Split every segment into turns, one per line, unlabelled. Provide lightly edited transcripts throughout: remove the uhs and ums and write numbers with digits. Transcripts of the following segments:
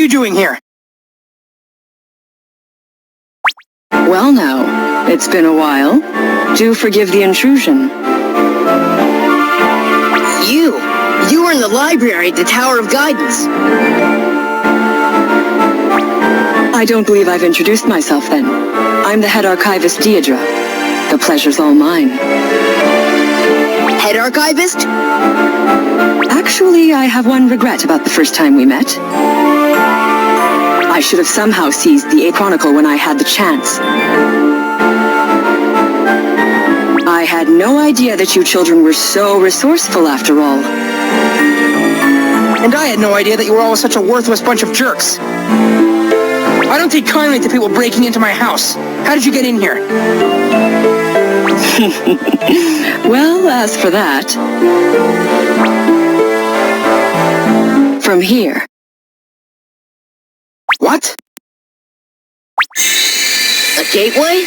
you doing here?
Well now, it's been a while. Do forgive the intrusion.
You were in the library at the Tower of Guidance.
I don't believe I've introduced myself then. I'm the head archivist Deidre. The pleasure's all mine.
Head archivist?
Actually, I have one regret about the first time we met. I should have somehow seized the Chronicle when I had the chance. I had no idea that you children were so resourceful after all.
And I had no idea that you were all such a worthless bunch of jerks. I don't take kindly to people breaking into my house. How did you get in here?
Well, as for that... From here.
What?
A gateway?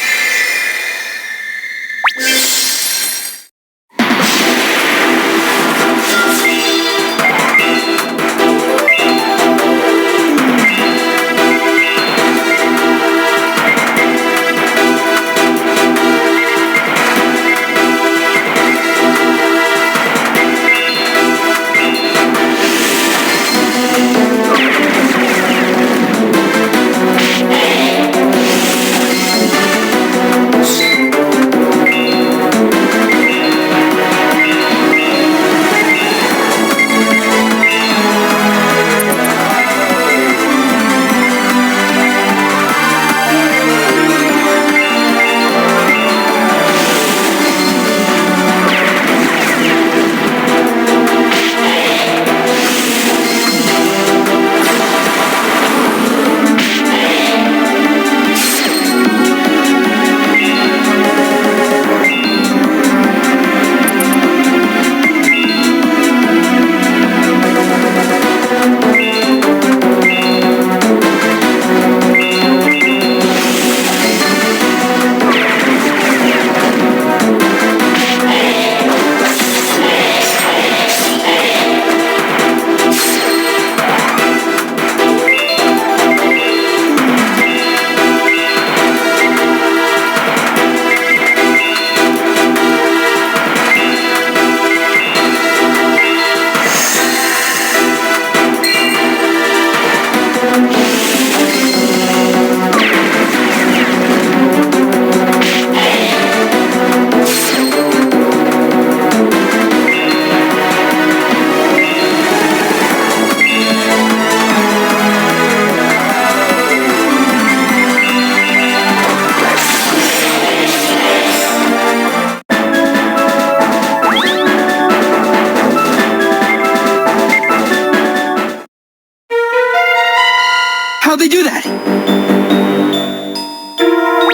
How'd they do that?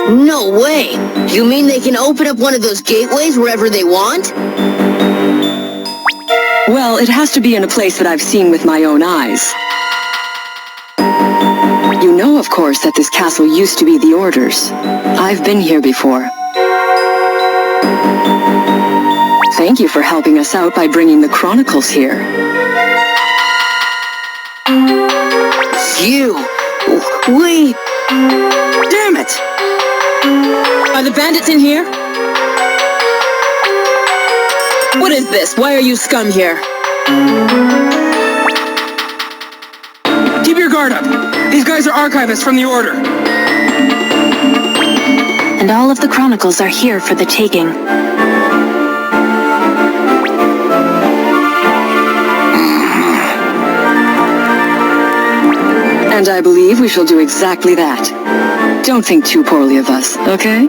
No way! You mean they can open up one of those gateways wherever they want?
Well, it has to be in a place that I've seen with my own eyes. You know, of course, that this castle used to be the Order's. I've been here before. Thank you for helping us out by bringing the Chronicles here.
We...
Damn it!
Are the bandits in here? What is this? Why are you scum here?
Keep your guard up. These guys are archivists from the Order.
And all of the Chronicles are here for the taking.
And I believe we shall do exactly that. Don't think too poorly of us, okay?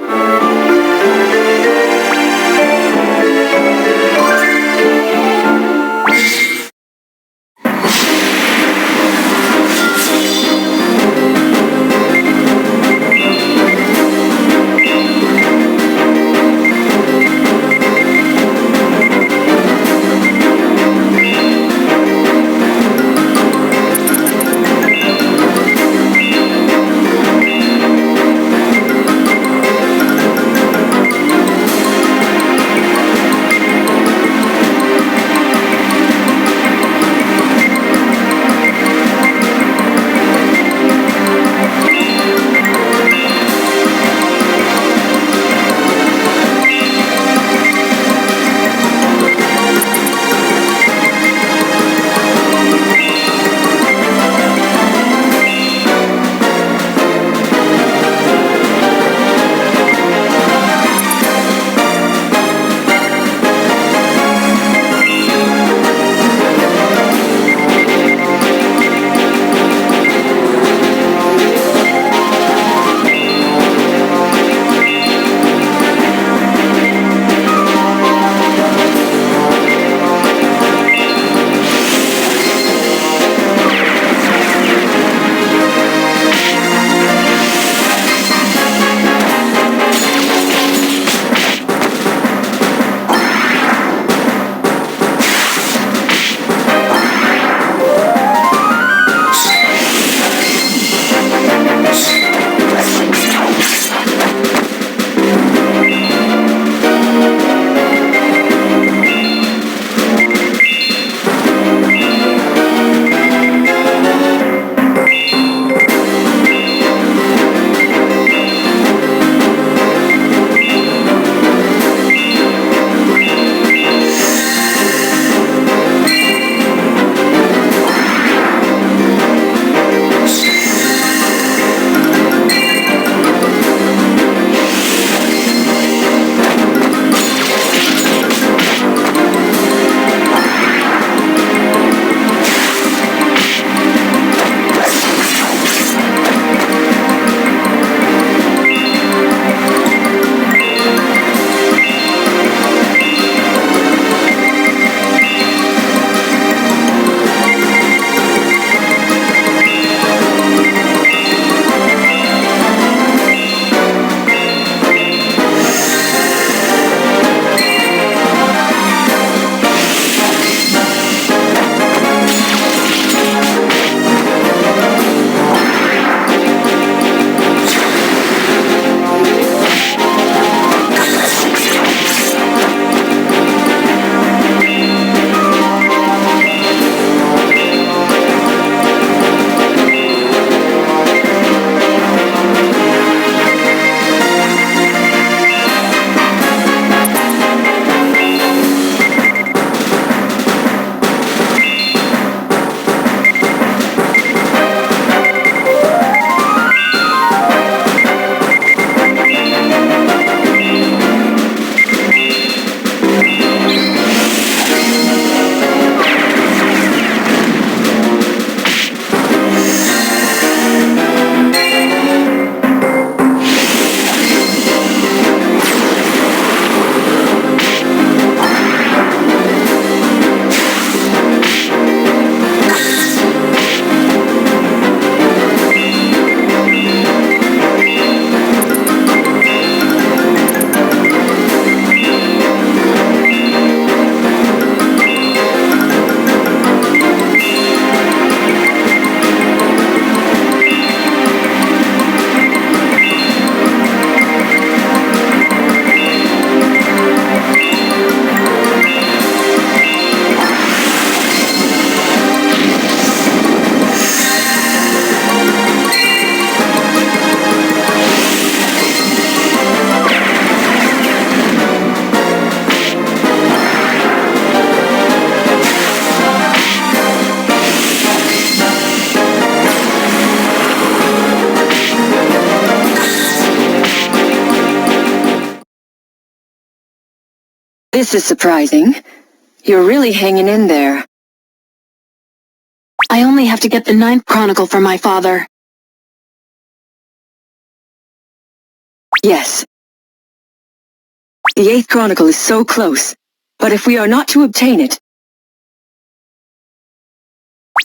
This is surprising. You're really hanging in there.
I only have to get the 9th Chronicle for my father.
Yes. The 8th Chronicle is so close, but if we are not to obtain it,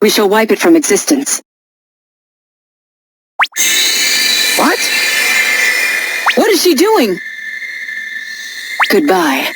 we shall wipe it from existence.
What?
What is she doing?
Goodbye.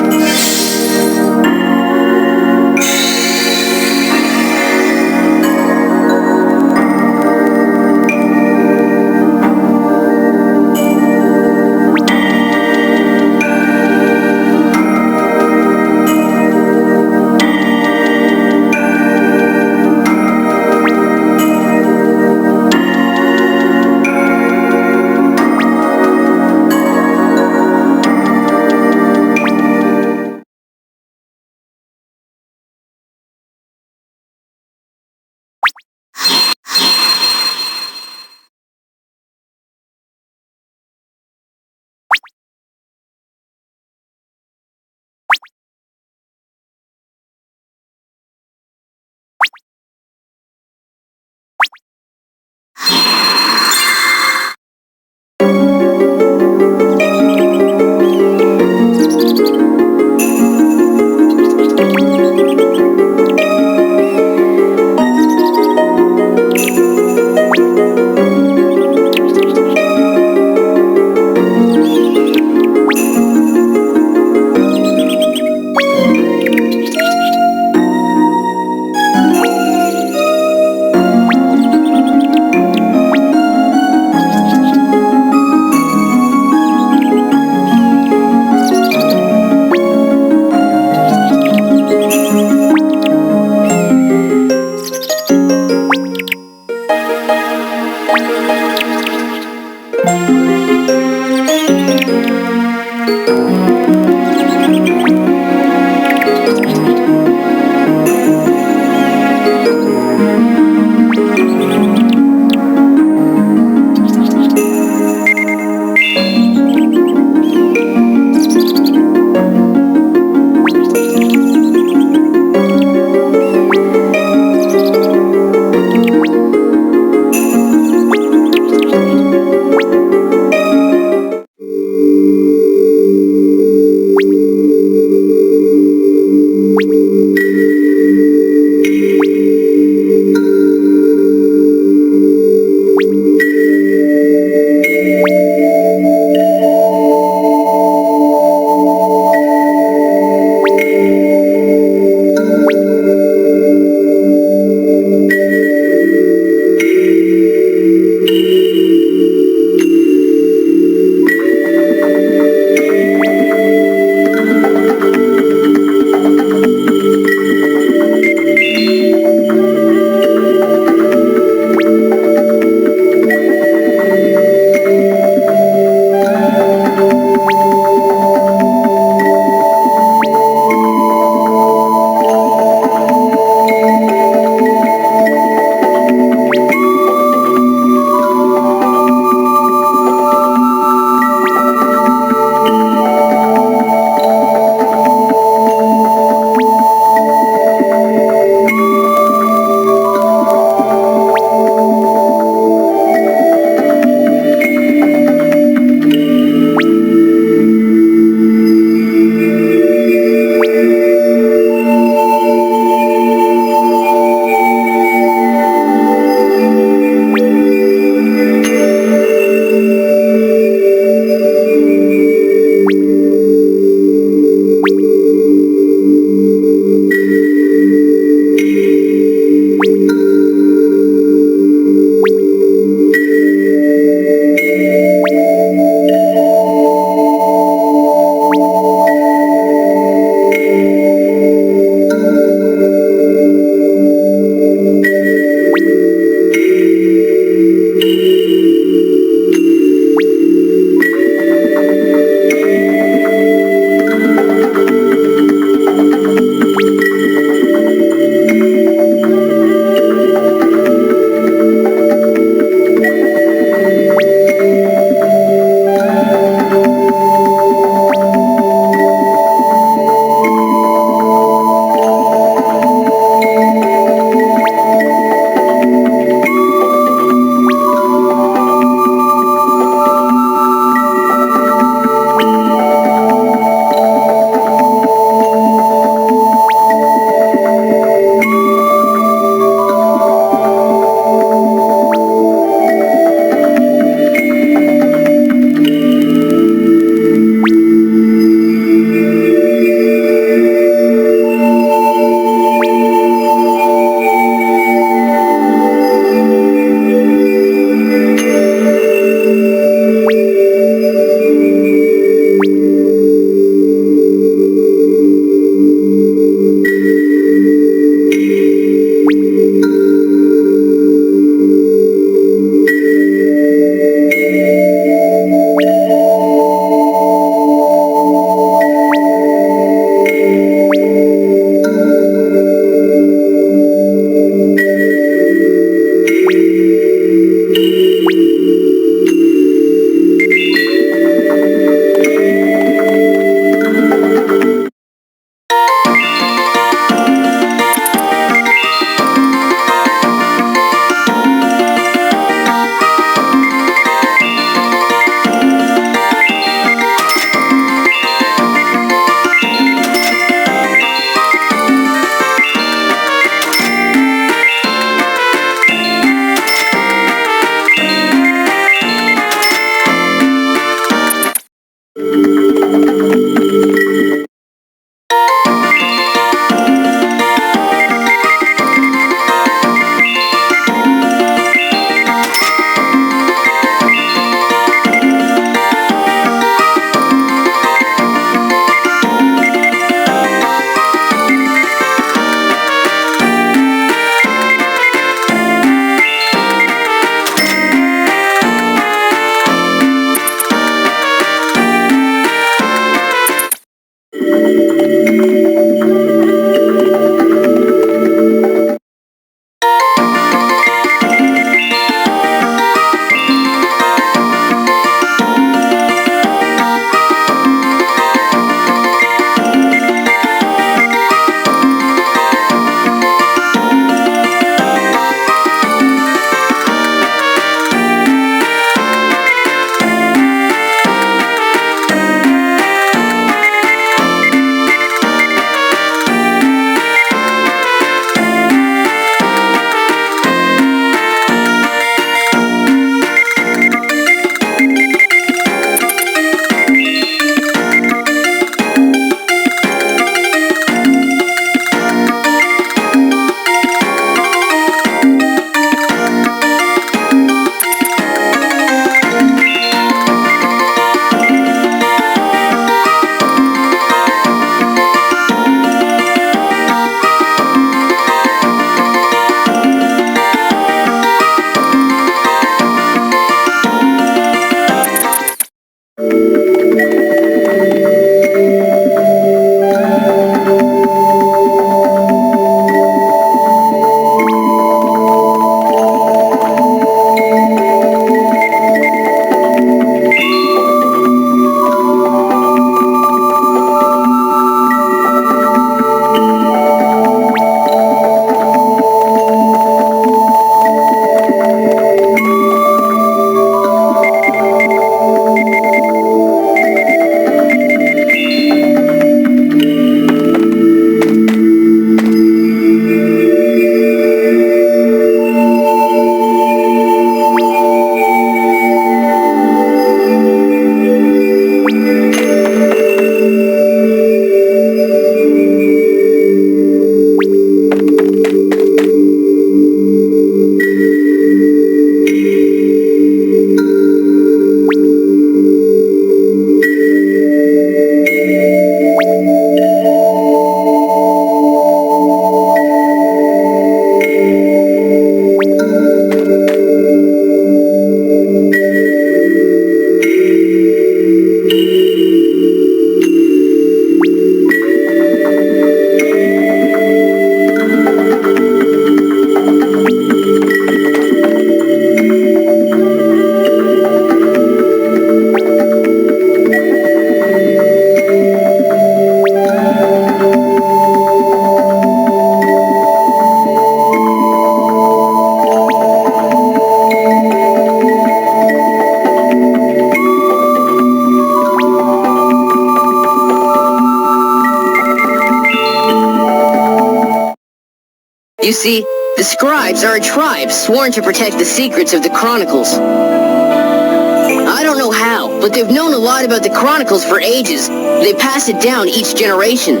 You see, the scribes are a tribe sworn to protect the secrets of the Chronicles. I don't know how, but they've known a lot about the Chronicles for ages. They pass it down each generation.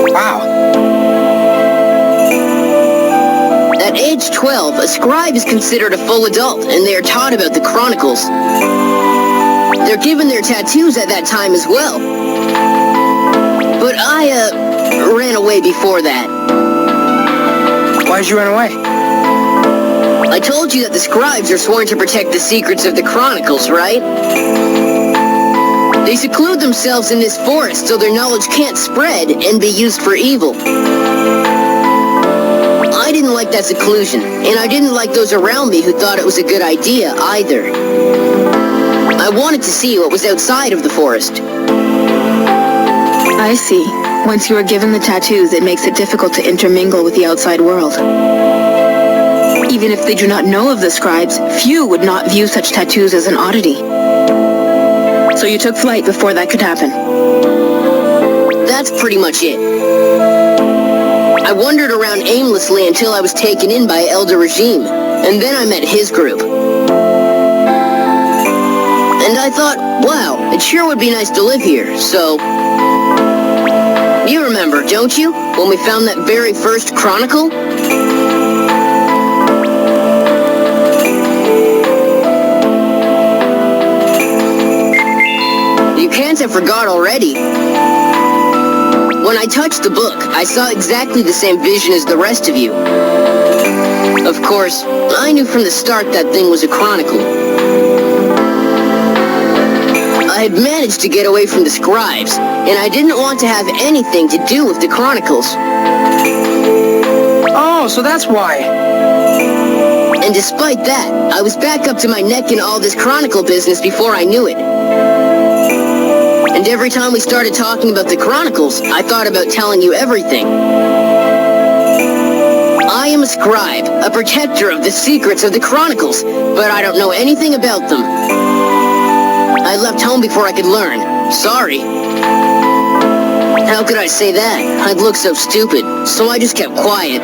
Wow.
At age 12, a scribe is considered a full adult, and they are taught about the Chronicles. They're given their tattoos at that time as well. But I, ran away before that.
Why did you run away?
I told you that the scribes are sworn to protect the secrets of the Chronicles, right? They seclude themselves in this forest so their knowledge can't spread and be used for evil. I didn't like that seclusion, and I didn't like those around me who thought it was a good idea either. I wanted to see what was outside of the forest.
I see. Once you are given the tattoos, it makes it difficult to intermingle with the outside world. Even if they do not know of the scribes, few would not view such tattoos as an oddity. So you took flight before that could happen.
That's pretty much it. I wandered around aimlessly until I was taken in by Elder Regime, and then I met his group. And I thought, wow, it sure would be nice to live here, so... You remember, don't you, when we found that very first Chronicle? You can't have forgot already. When I touched the book, I saw exactly the same vision as the rest of you. Of course, I knew from the start that thing was a Chronicle. I had managed to get away from the scribes, and I didn't want to have anything to do with the Chronicles.
Oh, so that's why.
And despite that, I was back up to my neck in all this Chronicle business before I knew it. And every time we started talking about the Chronicles, I thought about telling you everything. I am a scribe, a protector of the secrets of the Chronicles, but I don't know anything about them. I left home before I could learn. Sorry. How could I say that? I'd look so stupid, so I just kept quiet.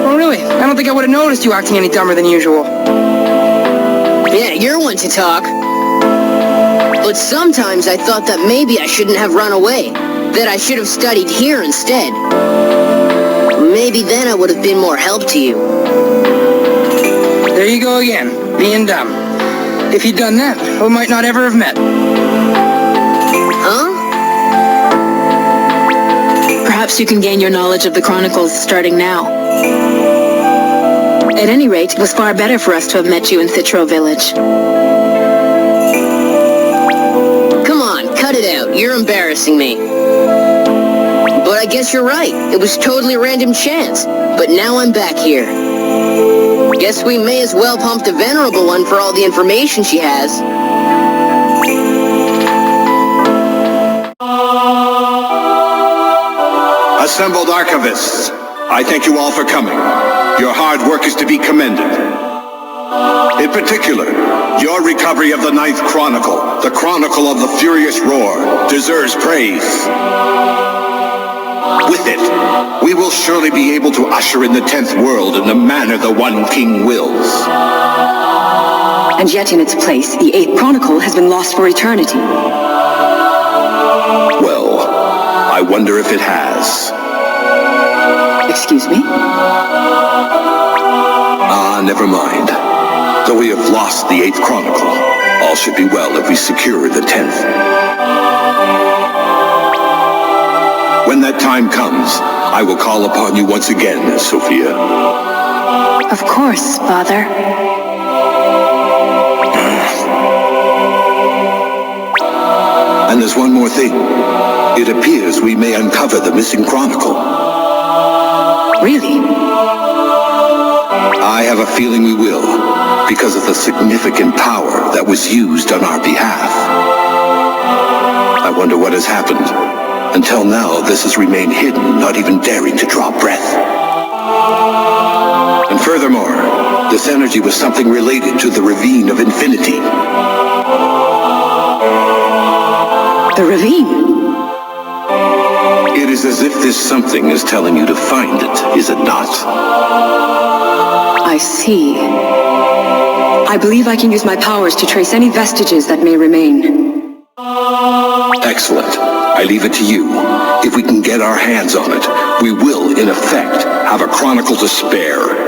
Oh, really? I don't think I would have noticed you acting any dumber than usual.
Yeah, you're one to talk. But sometimes I thought that maybe I shouldn't have run away, that I should have studied here instead. Maybe then I would have been more help to you.
There you go again, being dumb. If you'd done that, we might not ever have met.
Huh?
Perhaps you can gain your knowledge of the Chronicles starting now. At any rate, it was far better for us to have met you in Citro Village.
Come on, cut it out. You're embarrassing me. But I guess you're right. It was totally random chance. But now I'm back here. Guess we may as well pump the Venerable One for all the information she has.
Assembled archivists, I thank you all for coming. Your hard work is to be commended. In particular, your recovery of the 9th Chronicle, the Chronicle of the Furious Roar, deserves praise. With it, we will surely be able to usher in the 10th world in the manner the One King wills.
And yet in its place, the 8th Chronicle has been lost for eternity.
Well, I wonder if it has.
Excuse me?
Ah, never mind. Though we have lost the 8th Chronicle, all should be well if we secure the 10th. When that time comes, I will call upon you once again, Sophia.
Of course, Father.
And there's one more thing. It appears we may uncover the missing Chronicle.
Really?
I have a feeling we will, because of the significant power that was used on our behalf. I wonder what has happened. Until now, this has remained hidden, not even daring to draw breath. And furthermore, this energy was something related to the Ravine of Infinity.
The ravine?
It is as if this something is telling you to find it, is it not?
I see. I believe I can use my powers to trace any vestiges that may remain.
Excellent. I leave it to you. If we can get our hands on it, we will, in effect, have a chronicle to spare.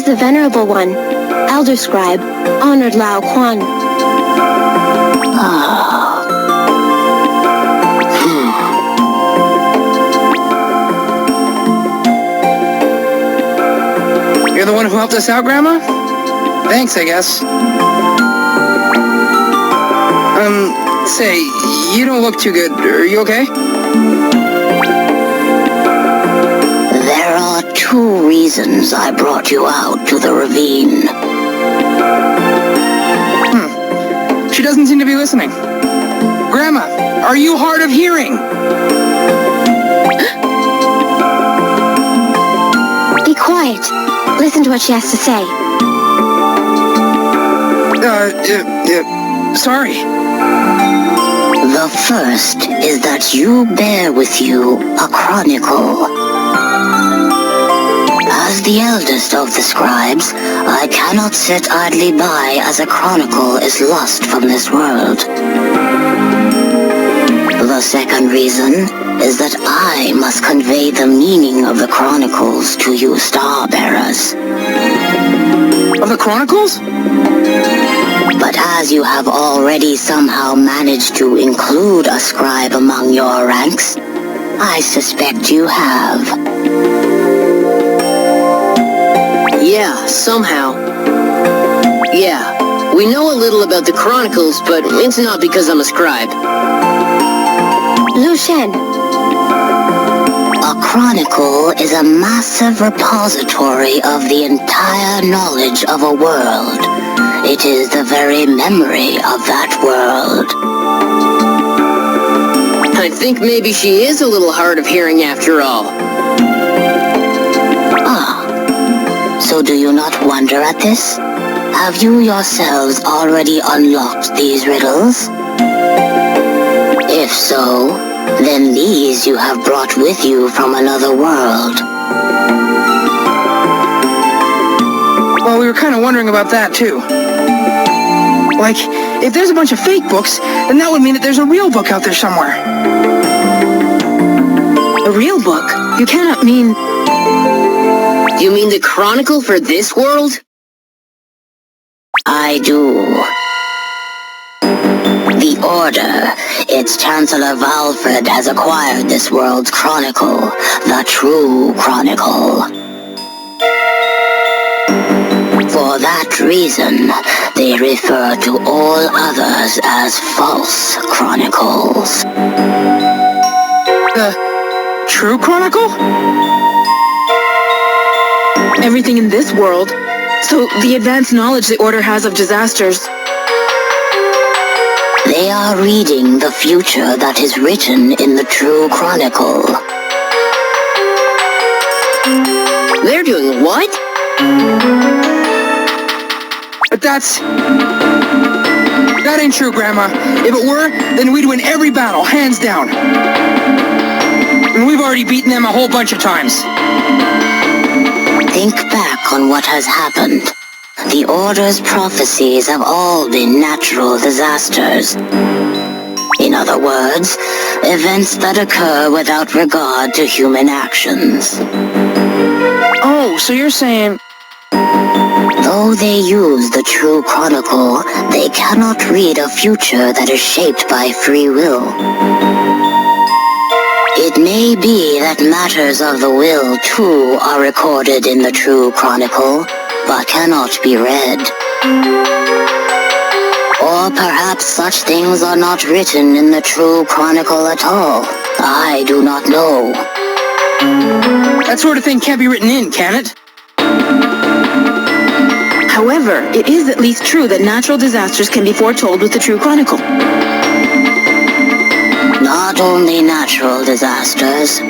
is the Venerable One, Elder Scribe, Honored Lao Quan.
You're the one who helped us out, Grandma? Thanks, I guess. Say, you don't look too good. Are you okay?
There are 2 reasons I brought you out to the ravine.
She doesn't seem to be listening. Grandma, are you hard of hearing?
Be quiet. Listen to what she has to say.
Sorry.
The first is that you bear with you a chronicle. As the eldest of the scribes, I cannot sit idly by as a chronicle is lost from this world. The second reason is that I must convey the meaning of the chronicles to you star-bearers.
Of the Chronicles?
But as you have already somehow managed to include a scribe among your ranks, I suspect you have.
Yeah, somehow. Yeah, we know a little about the Chronicles, but it's not because I'm a scribe.
Lu Shen,
A chronicle is a massive repository of the entire knowledge of a world. It is the very memory of that world.
I think maybe she is a little hard of hearing after all.
So do you not wonder at this? Have you yourselves already unlocked these riddles? If so, then these you have brought with you from another world.
Well, we were kind of wondering about that, too. Like, if there's a bunch of fake books, then that would mean that there's a real book out there somewhere.
A real book? You cannot mean...
You mean the Chronicle for this world?
I do. The Order, its Chancellor Valfred has acquired this world's chronicle, the true chronicle. For that reason, they refer to all others as false chronicles.
The true Chronicle?
everything in this world. So the advanced knowledge the Order has of disasters.
They are reading the future that is written in the true chronicle.
They're doing what?
But that ain't true, Grandma. If it were, then we'd win every battle, hands down. And we've already beaten them a whole bunch of times.
Think back on what has happened. The Order's prophecies have all been natural disasters. In other words, events that occur without regard to human actions.
Oh, so you're saying...
Though they use the true chronicle, they cannot read a future that is shaped by free will. It may be that matters of the will, too, are recorded in the true chronicle, but cannot be read. Or perhaps such things are not written in the true chronicle at all. I do not know.
That sort of thing can't be written in, can it?
However, it is at least true that natural disasters can be foretold with the true chronicle.
Not only natural disasters.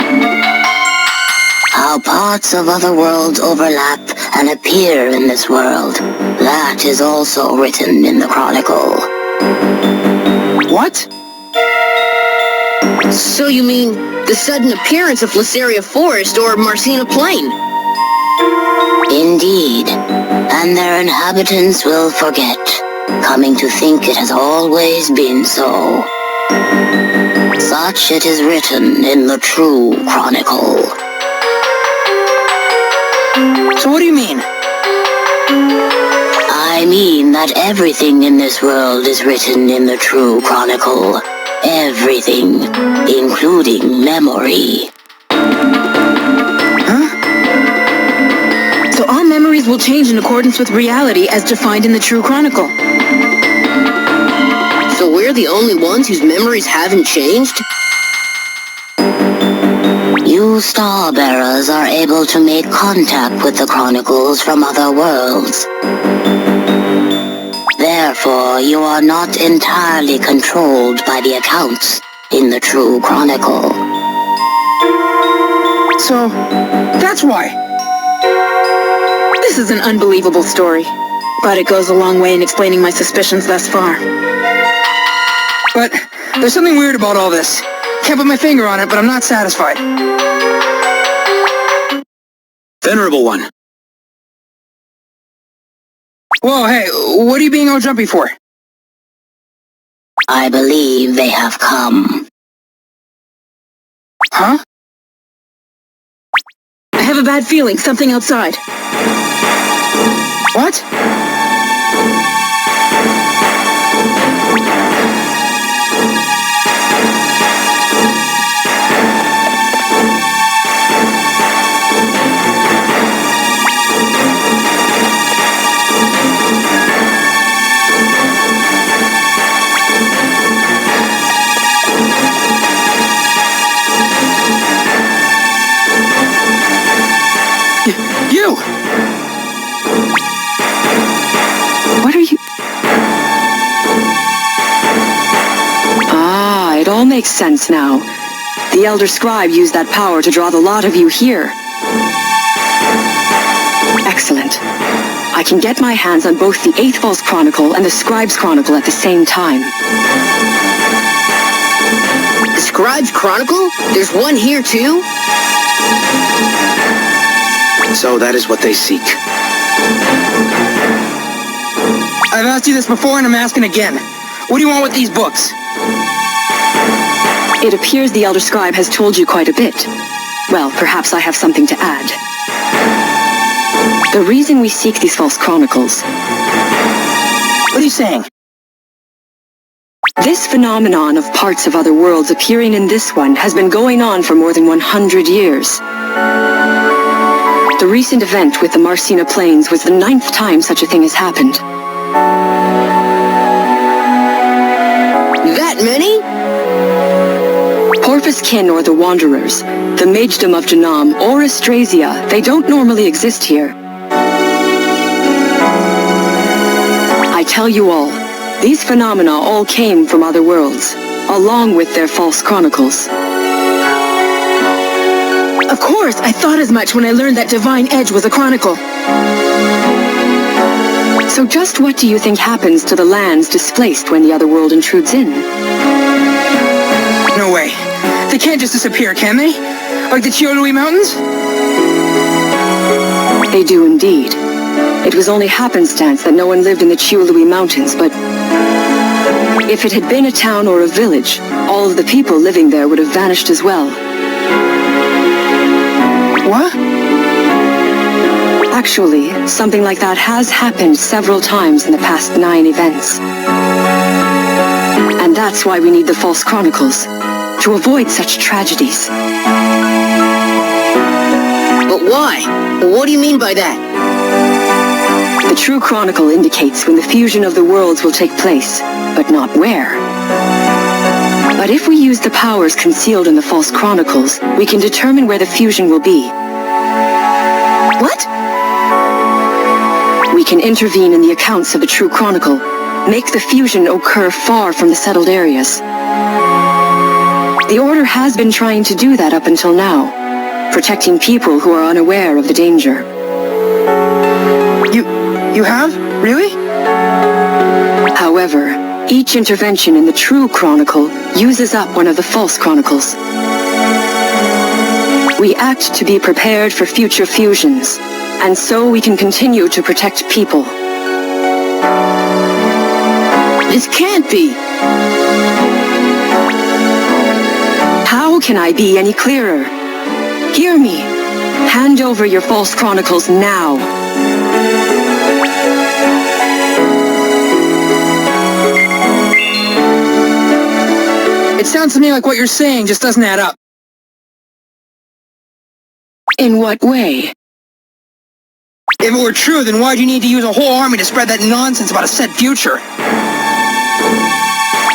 How parts of other worlds overlap and appear in this world. That is also written in the chronicle.
What?
So you mean the sudden appearance of Lysaria Forest or Marcina Plain?
Indeed. And their inhabitants will forget, coming to think it has always been so. Such it is written in the true chronicle.
So what do you mean?
I mean that everything in this world is written in the true chronicle. Everything, including memory.
So all memories will change in accordance with reality as defined in the True Chronicle.
So we're the only ones whose memories haven't changed?
You Starbearers are able to make contact with the Chronicles from other worlds. Therefore, you are not entirely controlled by the accounts in the True Chronicle.
So, that's why.
This is an unbelievable story, but it goes a long way in explaining my suspicions thus far.
But there's something weird about all this. Can't put my finger on it, but I'm not satisfied.
Venerable one.
Whoa, hey, what are you being all jumpy for?
I believe they have come.
Huh?
I have a bad feeling, something outside.
What? You!
What are you... Ah, it all makes sense now. The Elder Scribe used that power to draw the lot of you here. Excellent. I can get my hands on both the 8th False Chronicle and the Scribe's Chronicle at the same time.
The Scribe's Chronicle? There's one here too?
So that is what they seek.
I've asked you this before and I'm asking again. What do you want with these books?
It appears the Elder Scribe has told you quite a bit. Well, perhaps I have something to add. The reason we seek these false chronicles...
What are you saying?
This phenomenon of parts of other worlds appearing in this one has been going on for more than 100 years. The recent event with the Marcina Plains was the 9th time such a thing has happened.
That many?
Porpoise kin or the Wanderers, the Magedom of Janam or Astrasia, they don't normally exist here. I tell you all, these phenomena all came from other worlds, along with their false chronicles.
Of course, I thought as much when I learned that Divine Edge was a chronicle.
So just what do you think happens to the lands displaced when the other world intrudes in?
No way. They can't just disappear, can they? Like the Chiolui Mountains?
They do indeed. It was only happenstance that no one lived in the Chiolui Mountains, but... if it had been a town or a village, all of the people living there would have vanished as well.
What?
Actually, something like that has happened several times in the past 9 events. And that's why we need the false chronicles, to avoid such tragedies.
But why? What do you mean by that?
The true chronicle indicates when the fusion of the worlds will take place, but not where. But if we use the powers concealed in the false chronicles, we can determine where the fusion will be.
What?
We can intervene in the accounts of the true chronicle, make the fusion occur far from the settled areas. The Order has been trying to do that up until now, protecting people who are unaware of the danger.
You have? Really?
However, each intervention in the true chronicle uses up one of the false chronicles. We act to be prepared for future fusions, and so we can continue to protect people.
This can't be.
How can I be any clearer? Hear me. Hand over your false chronicles now.
It sounds to me like what you're saying just doesn't add up.
In what way?
If it were true, then why'd you need to use a whole army to spread that nonsense about a set future?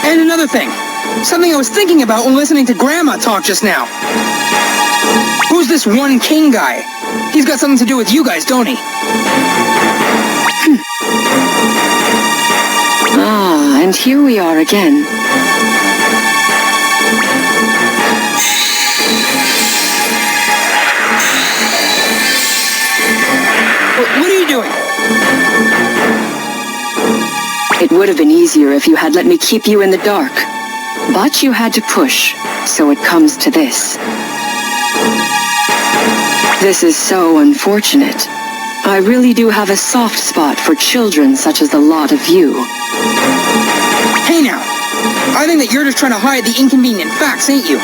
And another thing. Something I was thinking about when listening to Grandma talk just now. Who's this one king guy? He's got something to do with you guys, don't he?
Ah, and here we are again.
What are you doing?
It would have been easier if you had let me keep you in the dark. But you had to push, so it comes to this. This is so unfortunate. I really do have a soft spot for children such as the lot of you.
Hey now, I think that you're just trying to hide the inconvenient facts, ain't you?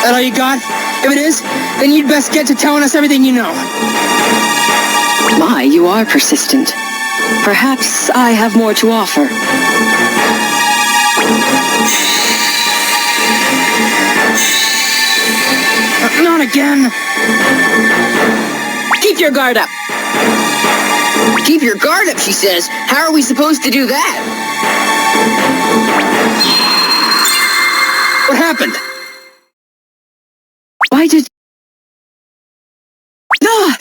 That all you got? If it is, then you'd best get to telling us everything you know.
My, you are persistent. Perhaps I have more to offer.
Not again.
Keep your guard up.
Keep your guard up, she says. How are we supposed to do that?
What happened?
Why did... Ah!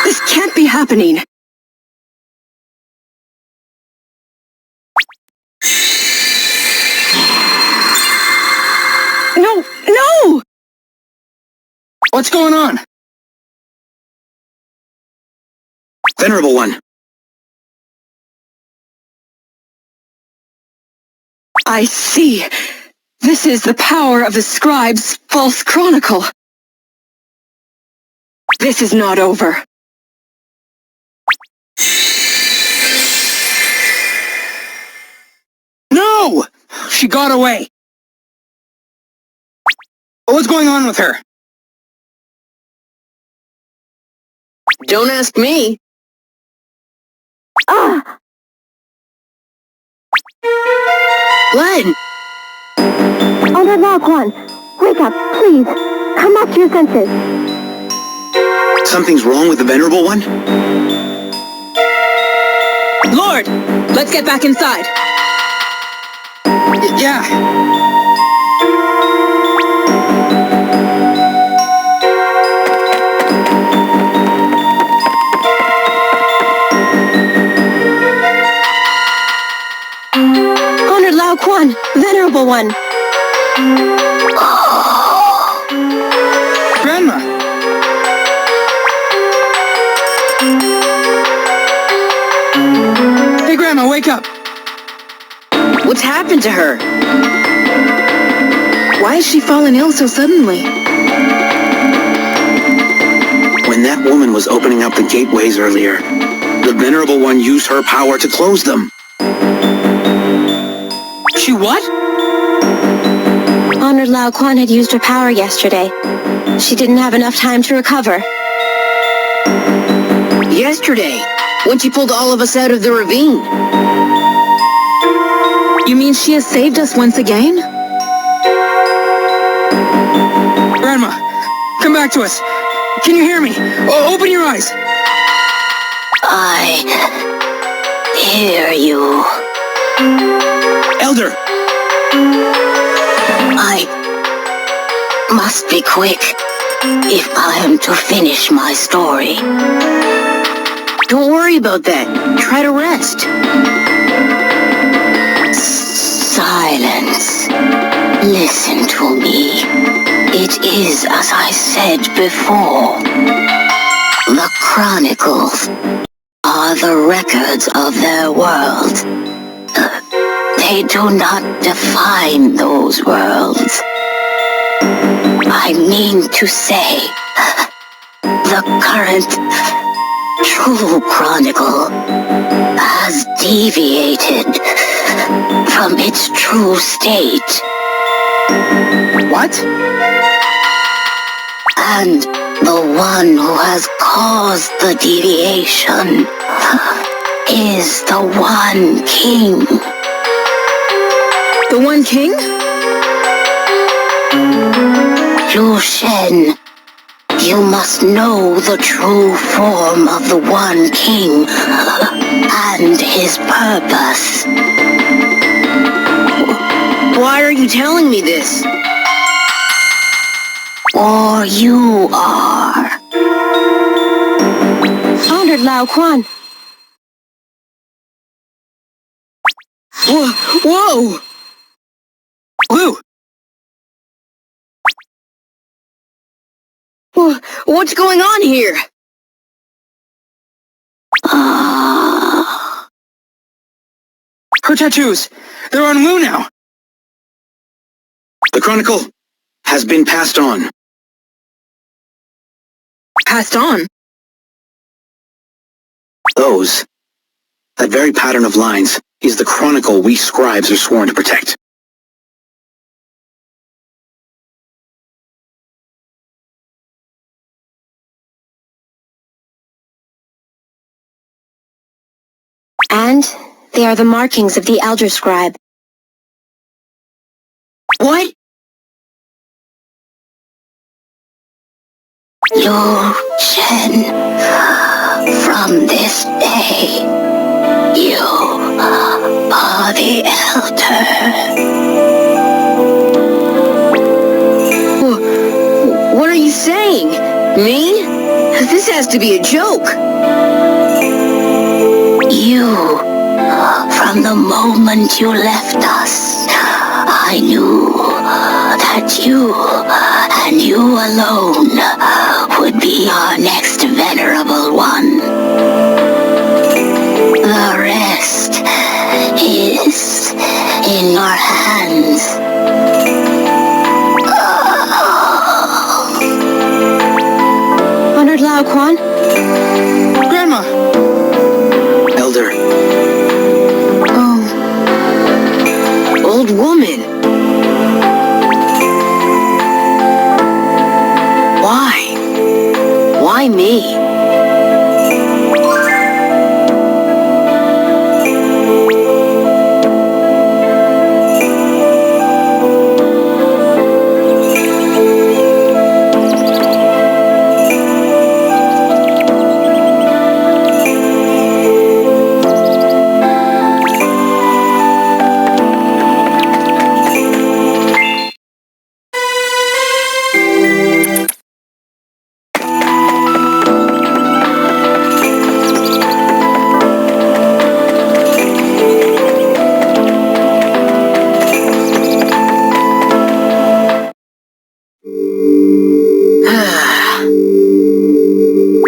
This can't be happening. No, no!
What's going on?
Venerable One.
I see. This is the power of the scribe's false chronicle. This is not over.
No! She got away. What's going on with her?
Don't ask me.
Ah!
Len!
Honor Logwan, wake up, please. Come back to your senses.
Something's wrong with the Venerable One?
Lord, let's get back inside.
Yeah.
Honor Lao Quan, Venerable One.
Grandma. Hey, Grandma, wake up.
What's happened to her?
Why has she fallen ill so suddenly?
When that woman was opening up the gateways earlier, the Venerable One used her power to close them.
She what?
Honor Lao Quan had used her power yesterday. She didn't have enough time to recover.
Yesterday, when she pulled all of us out of the ravine.
You mean she has saved us once again?
Grandma, come back to us. Can you hear me? Open your eyes.
I hear you.
Elder!
I must be quick if I am to finish my story.
Don't worry about that. Try to rest.
Silence. Listen to me. It is as I said before. The Chronicles are the records of their world. They do not define those worlds. I mean to say, the current true Chronicle has deviated from its true state.
What?
And the one who has caused the deviation is the One King.
The One King?
Liu Shen, you must know the true form of the One King and his purpose.
Why are you telling me this?
Or you are.
Honored Lao Quan.
Whoa! Lou!
What's going on here?
Her tattoos. They're on Lou now.
The Chronicle has been passed on.
Passed on?
That very pattern of lines, is the Chronicle we scribes are sworn to protect.
And they are the markings of the Elder Scribe.
What?
Liu Shen, from this day, you are the Elder.
What are you saying? Me? This has to be a joke.
You, from the moment you left us, I knew that you, and you alone, would be our next Venerable One. The rest is in your hands.
Lao Quan?
Grandma!
Elder,
Oh,
Old woman. Why? Why me?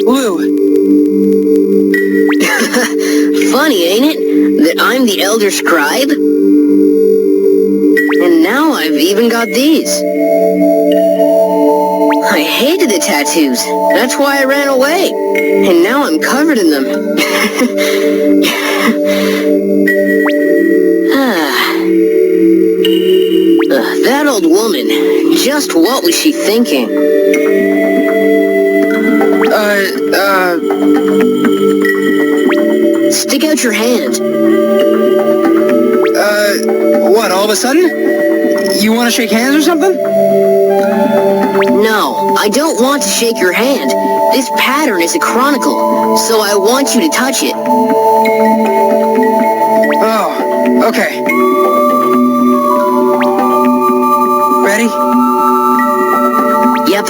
Lou,
Funny, ain't it? That I'm the Elder Scribe? And now I've even got these. I hated the tattoos. That's why I ran away. And now I'm covered in them. That old woman. Just what was she thinking? Stick out your hand.
what, all of a sudden? You want to shake hands or something?
No, I don't want to shake your hand. This pattern is a chronicle, so I want you to touch it.
Oh, okay. Ready?
Yep.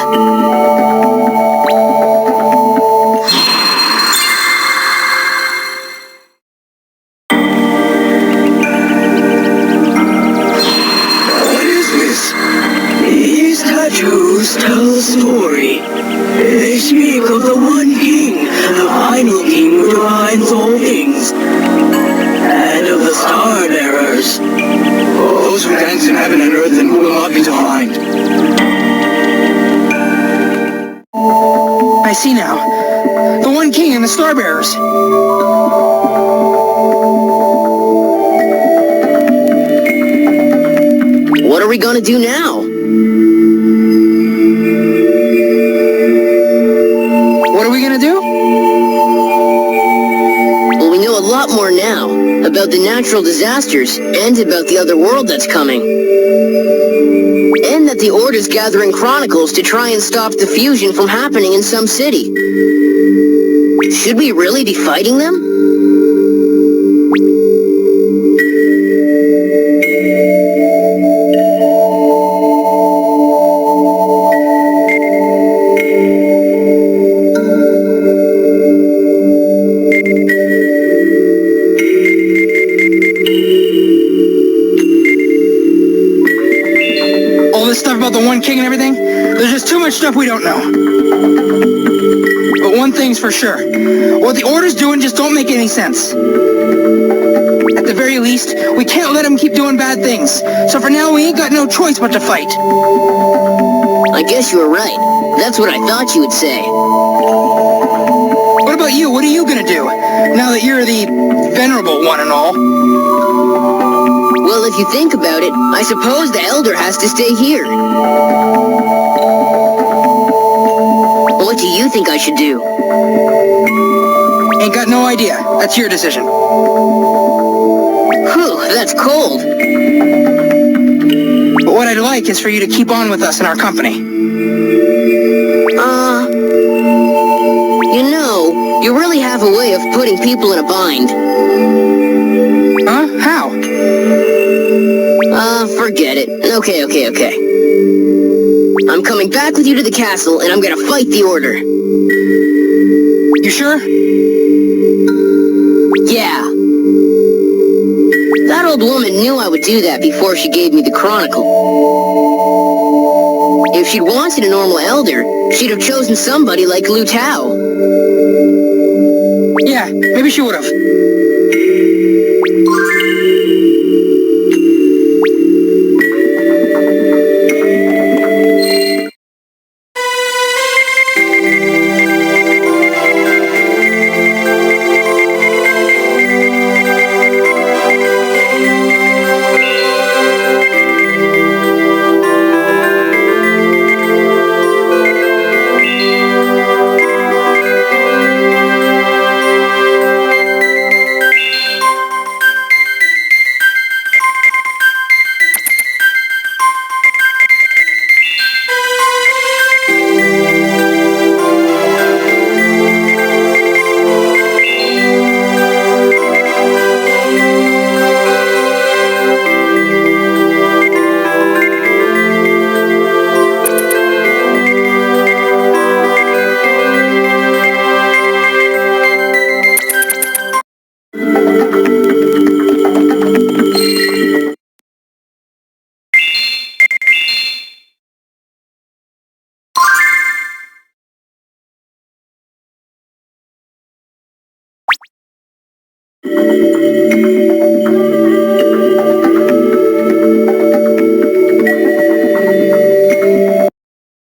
what is this? These tattoos tell a story. They speak of the one king, the final king who defines all things, and of the star bearers, those who dance in heaven and earth and who will not be defined.
I see now. The One King and the Starbearers.
What are we gonna do now?
What are we gonna do?
Well, we know a lot more now about the natural disasters and about the other world that's coming. And that the Order's gathering Chronicles to try and stop the fusion from happening in some city. Should we really be fighting them?
All this stuff about the One King and everything? There's just too much stuff we don't know. But one thing's for sure. What the Order's doing just don't make any sense. At the very least, we can't let them keep doing bad things. So for now, we ain't got no choice but to fight.
I guess you were right. That's what I thought you would say.
What about you? What are you gonna do? Now that you're the venerable one and all.
Well, if you think about it, I suppose the Elder has to stay here. What do you think I should do?
Ain't got no idea. That's your decision.
Whew, that's cold.
But what I'd like is for you to keep on with us in our company.
You know, you really have a way of putting people in a bind.
Huh? How?
Forget it. Okay. I'm coming back with you to the castle, and I'm gonna fight the Order.
You sure?
Yeah. That old woman knew I would do that before she gave me the Chronicle. If she'd wanted a normal Elder, she'd have chosen somebody like Lu Tao.
Yeah, maybe she would've.